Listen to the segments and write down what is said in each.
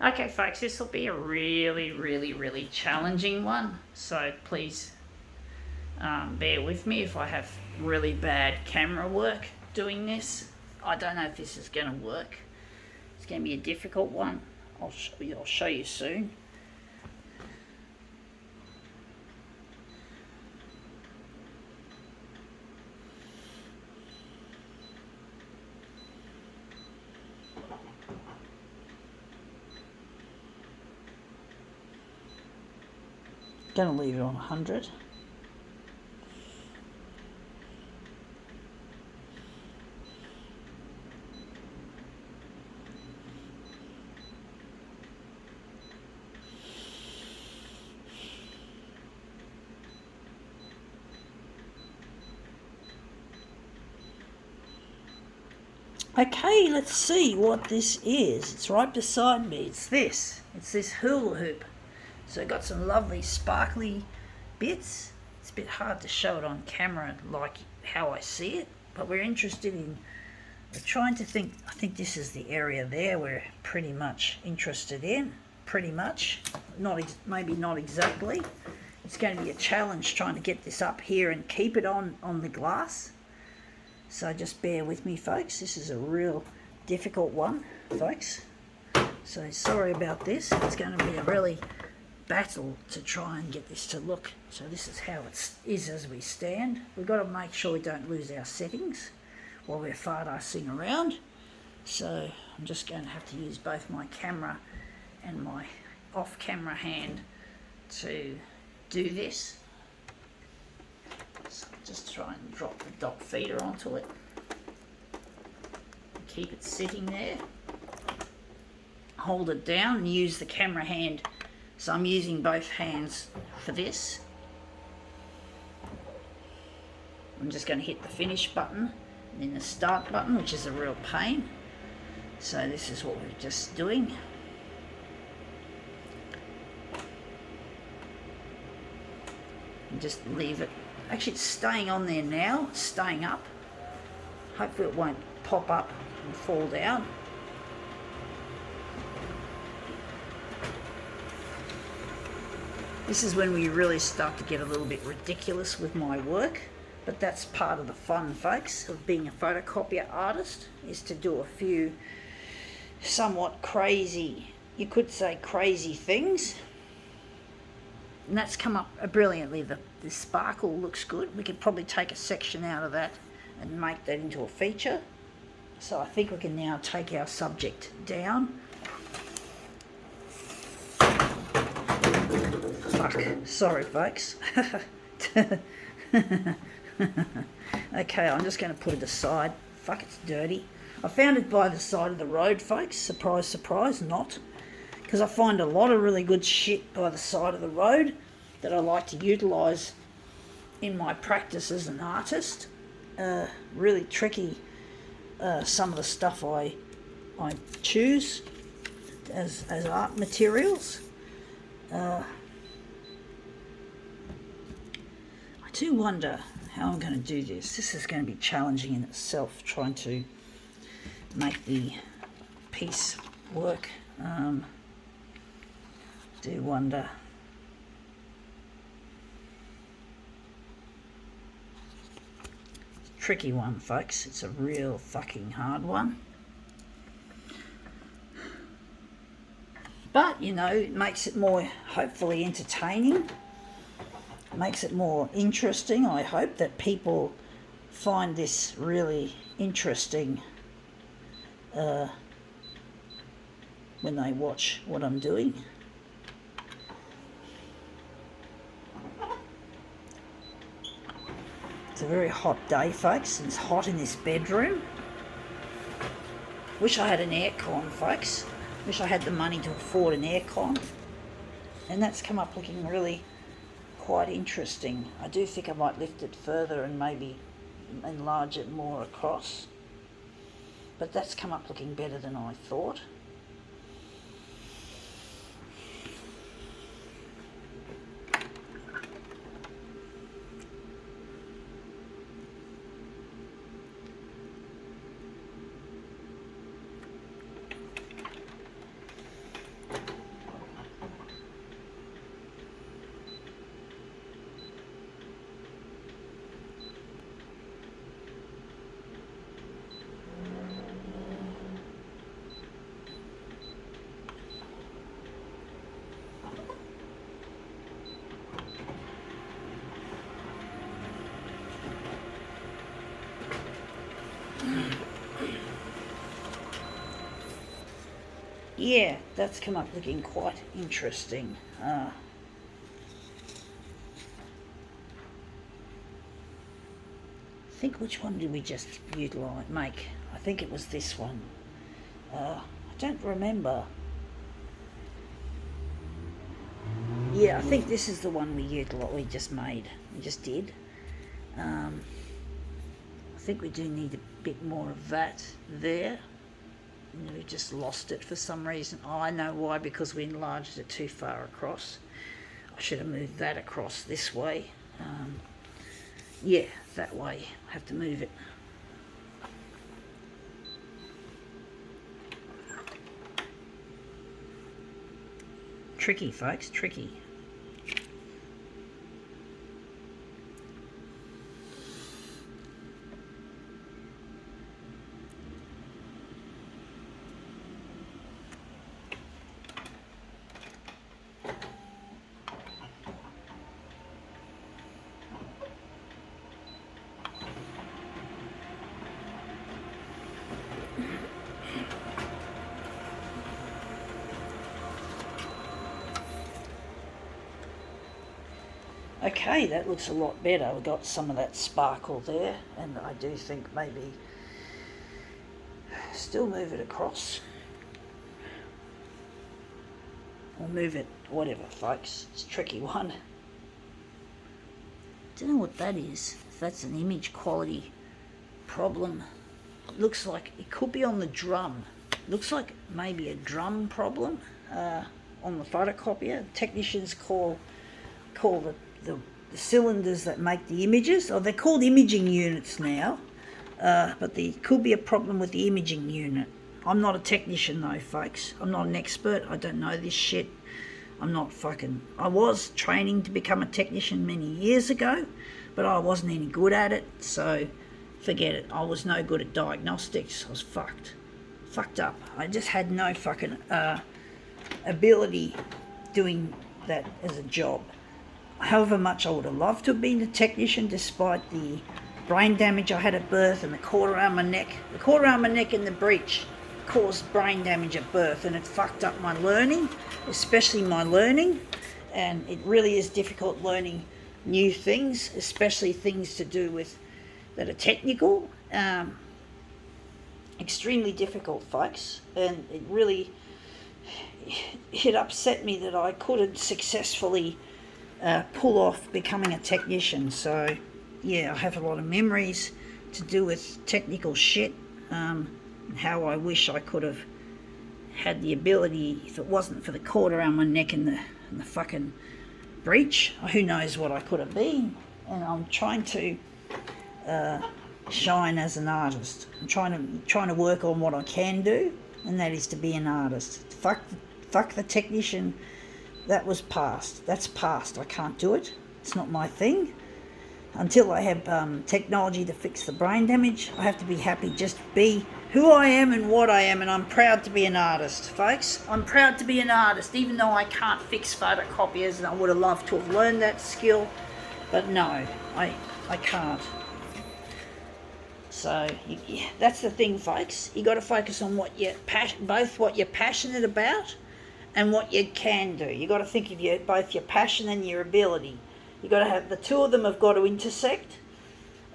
Okay, folks, this will be a really challenging one, so please bear with me if I have really bad camera work doing this. I don't know if this is going to work. It's going to be a difficult one. I'll show you soon. Going to leave it on 100. Okay, let's see what this is. It's right beside me. It's this hula hoop. So I've got some lovely sparkly bits. It's a bit hard to show it on camera like how I see it, but we're trying to think. I think this is the area there we're pretty much interested in. Pretty much, maybe not exactly. It's going to be a challenge trying to get this up here and keep it on the glass. So just bear with me, folks. This is a real difficult one, folks. So sorry about this. It's going to be a really battle to try and get this to look. So this is how it is as we stand. We've got to make sure we don't lose our settings while we're fardassing around. So I'm just going to have to use both my camera and my off-camera hand to do this. So just try and drop the dot feeder onto it. Keep it sitting there. Hold it down and use the camera hand. So I'm using both hands for this. I'm just going to hit the finish button and then the start button, which is a real pain. So this is what we're just doing. And just leave it. Actually, it's staying on there now. It's staying up. Hopefully it won't pop up and fall down. This is when we really start to get a little bit ridiculous with my work, but that's part of the fun, folks, of being a photocopier artist, is to do a few somewhat crazy, you could say crazy things. And that's come up brilliantly. The sparkle looks good. We could probably take a section out of that and make that into a feature. So I think we can now take our subject down. Fuck. Sorry, folks. Okay, I'm just going to put it aside. Fuck, it's dirty. I found it by the side of the road, folks. Surprise, surprise, not. Because I find a lot of really good shit by the side of the road that I like to utilise in my practice as an artist. Really tricky, some of the stuff I choose as art materials. I do wonder how I'm going to do this. This is going to be challenging in itself, trying to make the piece work. Do wonder. Tricky one, folks. It's a real fucking hard one. But, you know, it makes it more, hopefully, entertaining. Makes it more interesting. I hope that people find this really interesting when they watch what I'm doing. It's a very hot day, folks. It's hot in this bedroom. Wish I had an aircon, folks. Wish I had the money to afford an aircon. And that's come up looking really quite interesting. I do think I might lift it further and maybe enlarge it more across. But that's come up looking better than I thought. yeah, that's come up looking quite interesting. I think, which one did we just make? I think it was this one. I don't remember. Yeah, I think this is the one we just made. We just did. I think we do need a bit more of that there. We just lost it for some reason. Oh, I know why, because we enlarged it too far across. I should have moved that across this way. Yeah, that way. I have to move it. Tricky, folks, tricky. Okay, that looks a lot better. We've got some of that sparkle there, and I do think maybe still move it across. Or move it, whatever, folks. It's a tricky one. Don't know what that is. If that's an image quality problem. It looks like it could be on the drum. Looks like maybe a drum problem on the photocopier. Technicians call the cylinders that make the images, or they're called imaging units now, but there could be a problem with the imaging unit. I'm not a technician though, folks. I'm not an expert. I don't know this shit. I was training to become a technician many years ago, but I wasn't any good at it, so forget it. I was no good at diagnostics. I was fucked up. I just had no fucking ability doing that as a job. However much I would have loved to have been a technician, despite the brain damage I had at birth and the cord around my neck. The cord around my neck in the breech caused brain damage at birth, and it fucked up my learning, especially my learning. And it really is difficult learning new things, especially things to do with that are technical. Extremely difficult, folks. And it upset me that I couldn't successfully pull off becoming a technician. So yeah, I have a lot of memories to do with technical shit, how I wish I could have had the ability, if it wasn't for the cord around my neck and the fucking breech, who knows what I could have been. And I'm trying to shine as an artist. I'm trying to work on what I can do, and that is to be an artist. Fuck the technician. That was past. That's past. I can't do it. It's not my thing. Until I have technology to fix the brain damage, I have to be happy just to be who I am and what I am, and I'm proud to be an artist, folks. I'm proud to be an artist, even though I can't fix photocopiers, and I would have loved to have learned that skill, but no, I can't. So that's the thing, folks. You got to focus on both what you're passionate about and what you can do. You got to think of both your passion and your ability. You got to have the two of them have got to intersect.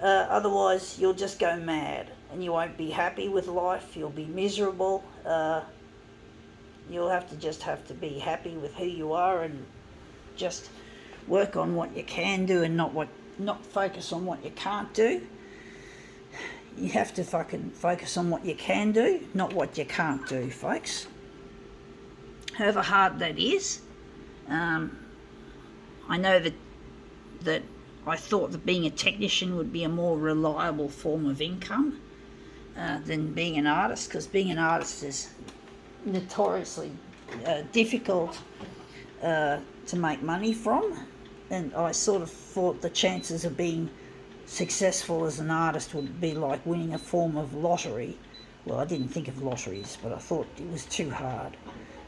Otherwise, you'll just go mad and you won't be happy with life. You'll be miserable. You'll have to be happy with who you are and just work on what you can do and not focus on what you can't do. You have to fucking focus on what you can do, not what you can't do, folks. However hard that is, I know that I thought that being a technician would be a more reliable form of income than being an artist, because being an artist is notoriously difficult to make money from, and I sort of thought the chances of being successful as an artist would be like winning a form of lottery. Well, I didn't think of lotteries, but I thought it was too hard.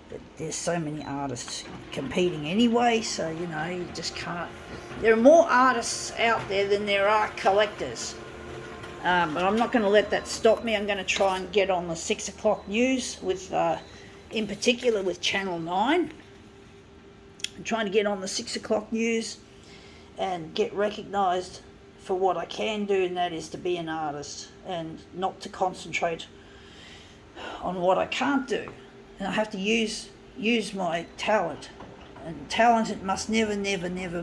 But there's so many artists competing anyway, so you just can't. There are more artists out there than there are collectors, but I'm not going to let that stop me. I'm going to try and get on the 6 o'clock news with in particular with Channel 9. I'm trying to get on the 6 o'clock news and get recognised for what I can do, and that is to be an artist and not to concentrate on what I can't do. And I have to use my talent. And talent, it must never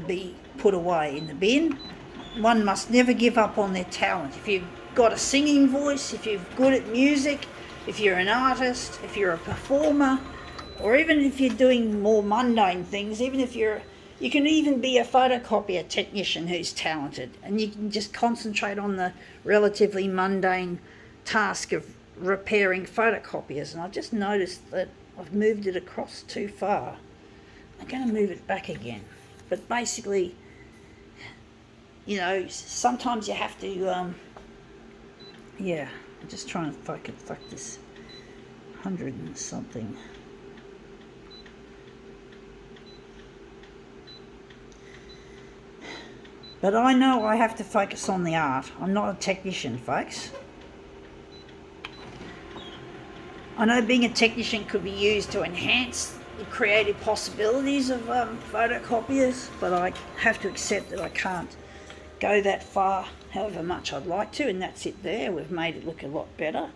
be put away in the bin. One must never give up on their talent. If you've got a singing voice, if you're good at music, if you're an artist, if you're a performer, or even if you're doing more mundane things, even if you can even be a photocopier technician who's talented, and you can just concentrate on the relatively mundane task of repairing photocopiers. And I've just noticed that I've moved it across too far. I'm going to move it back again. But basically, sometimes you have to, I'm just trying to fuck this 100 and something. But I know I have to focus on the art. I'm not a technician, folks. I know being a technician could be used to enhance the creative possibilities of photocopiers, but I have to accept that I can't go that far, however much I'd like to, and that's it there. We've made it look a lot better.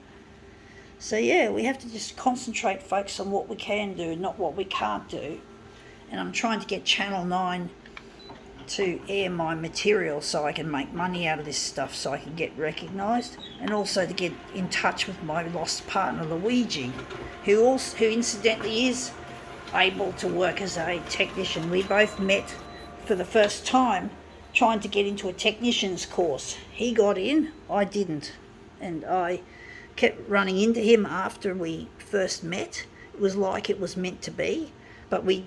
So yeah, we have to just concentrate, folks, on what we can do, not what we can't do. And I'm trying to get Channel 9 to air my material so I can make money out of this stuff, so I can get recognised, and also to get in touch with my lost partner Luigi, who incidentally is able to work as a technician. We both met for the first time trying to get into a technician's course. He got in, I didn't, and I kept running into him after we first met. It was like it was meant to be, but we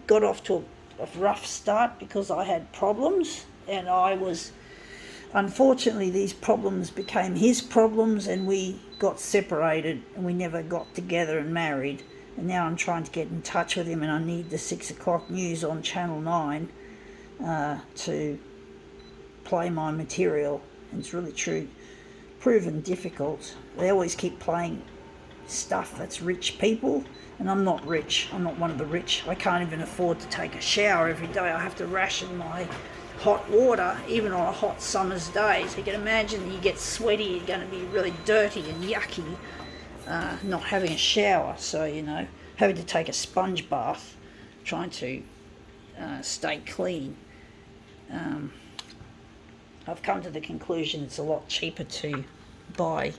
got off to a rough start because I had problems, and unfortunately these problems became his problems, and we got separated and we never got together and married. And now I'm trying to get in touch with him, and I need the 6 o'clock news on Channel 9 to play my material. And it's really proven difficult. They always keep playing stuff that's rich people, and I'm not rich. I'm not one of the rich. I can't even afford to take a shower every day. I have to ration my hot water even on a hot summer's day. So you can imagine you get sweaty, you're going to be really dirty and yucky not having a shower. So having to take a sponge bath, trying to stay clean. I've come to the conclusion it's a lot cheaper to buy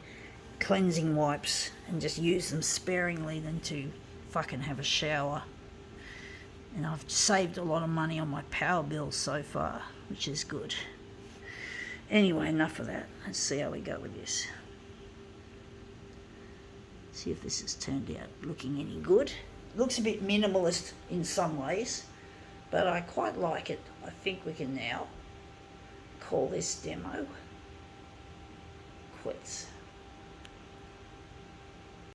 cleansing wipes and just use them sparingly than to fucking have a shower. And I've saved a lot of money on my power bill so far, which is good. Anyway, enough of that. Let's see how we go with this. See if this has turned out looking any good. It looks a bit minimalist in some ways, but I quite like it. I think we can now call this demo quits.